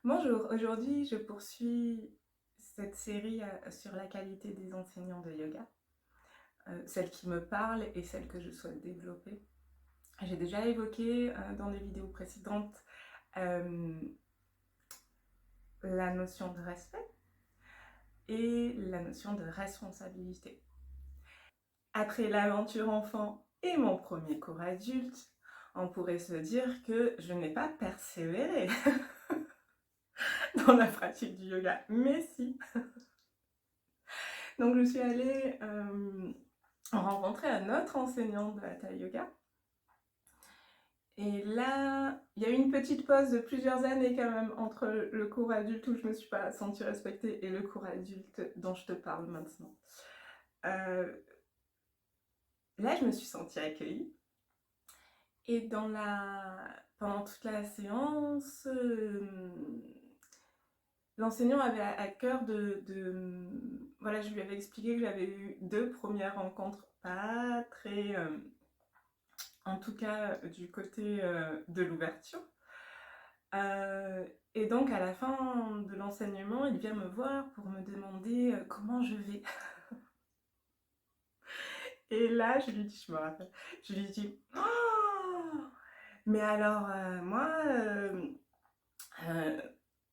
Bonjour, aujourd'hui je poursuis cette série sur la qualité des enseignants de yoga, celle qui me parle et celle que je souhaite développer. J'ai déjà évoqué dans des vidéos précédentes euh, la notion de respect et la notion de responsabilité. Après l'aventure enfant et mon premier cours adulte, on pourrait se dire que je n'ai pas persévéré dans la pratique du yoga, mais si. Donc je suis allée rencontrer un autre enseignant de Hatha Yoga. Et là, il y a eu une petite pause de plusieurs années quand même entre le cours adulte où je ne me suis pas sentie respectée et le cours adulte dont je te parle maintenant. Là, je me suis sentie accueillie. Et pendant toute la séance, l'enseignant avait à cœur Voilà, je lui avais expliqué que j'avais eu 2 premières rencontres pas très... en tout cas du côté de l'ouverture. Et donc à la fin de l'enseignement, il vient me voir pour me demander comment je vais. Et là, je lui dis, je me rappelle, je lui dis, oh, mais alors moi, euh,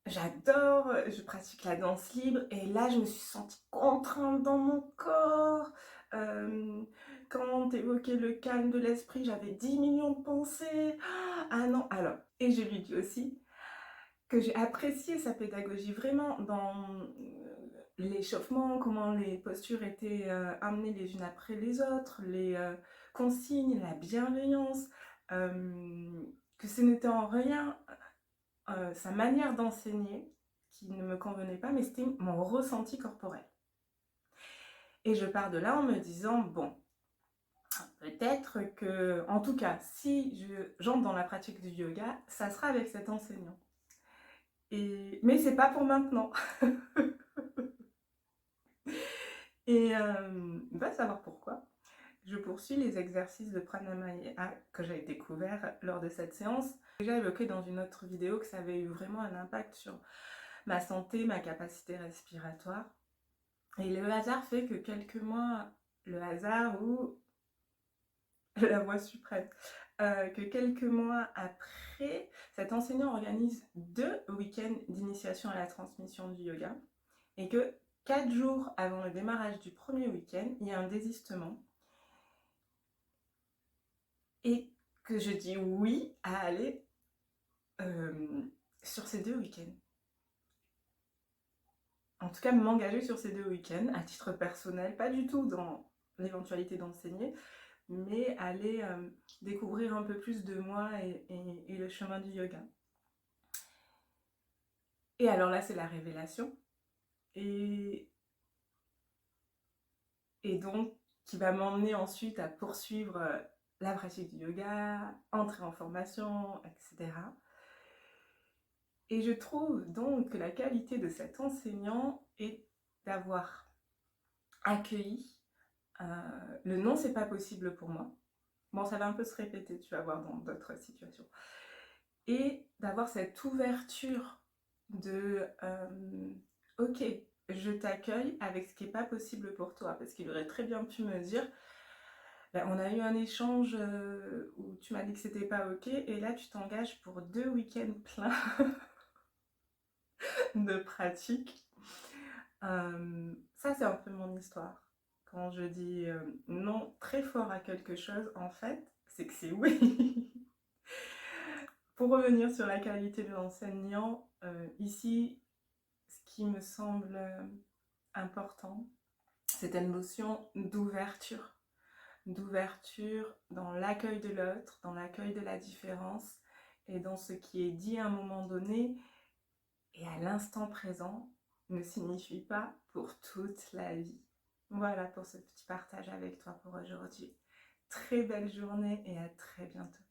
j'adore, je pratique la danse libre et là je me suis sentie contrainte dans mon corps. Euh, quand t'évoquais le calme de l'esprit, j'avais 10 millions de pensées. Ah non, alors, et je lui dis aussi que j'ai apprécié sa pédagogie vraiment dans l'échauffement, comment les postures étaient amenées les unes après les autres, les consignes, la bienveillance, que ce n'était en rien sa manière d'enseigner qui ne me convenait pas, mais c'était mon ressenti corporel. Et je pars de là en me disant, bon, peut-être que, en tout cas, si j'entre dans la pratique du yoga, ça sera avec cet enseignant. Mais c'est pas pour maintenant. Et va savoir pourquoi. Je poursuis les exercices de pranayama que j'ai découvert lors de cette séance. J'ai déjà évoqué dans une autre vidéo que ça avait eu vraiment un impact sur ma santé, ma capacité respiratoire. Et le hasard fait que quelques mois, le hasard ou la voie suprême, que quelques mois après, cet enseignant organise 2 week-ends d'initiation à la transmission du yoga et que 4 jours avant le démarrage du premier week-end, il y a un désistement et que je dis oui à aller sur ces 2 week-ends. En tout cas, m'engager sur ces 2 week-ends à titre personnel, pas du tout dans l'éventualité d'enseigner, mais aller découvrir un peu plus de moi et le chemin du yoga. Et alors là, c'est la révélation. Et donc, qui va m'emmener ensuite à poursuivre la pratique du yoga, entrer en formation, etc. Et je trouve donc que la qualité de cet enseignant est d'avoir accueilli le non, c'est pas possible pour moi. Bon, ça va un peu se répéter, tu vas voir dans d'autres situations. Et d'avoir cette ouverture de ok, je t'accueille avec ce qui n'est pas possible pour toi, parce qu'il aurait très bien pu me dire ben, on a eu un échange où tu m'as dit que c'était pas ok, et là tu t'engages pour 2 week-ends pleins de pratique. Ça, c'est un peu mon histoire. Quand je dis non très fort à quelque chose, en fait, c'est que c'est oui. Pour revenir sur la qualité de l'enseignant, ici, ce qui me semble important, c'est une notion d'ouverture. D'ouverture dans l'accueil de l'autre, dans l'accueil de la différence et dans ce qui est dit à un moment donné et à l'instant présent ne signifie pas pour toute la vie. Voilà pour ce petit partage avec toi pour aujourd'hui. Très belle journée et à très bientôt.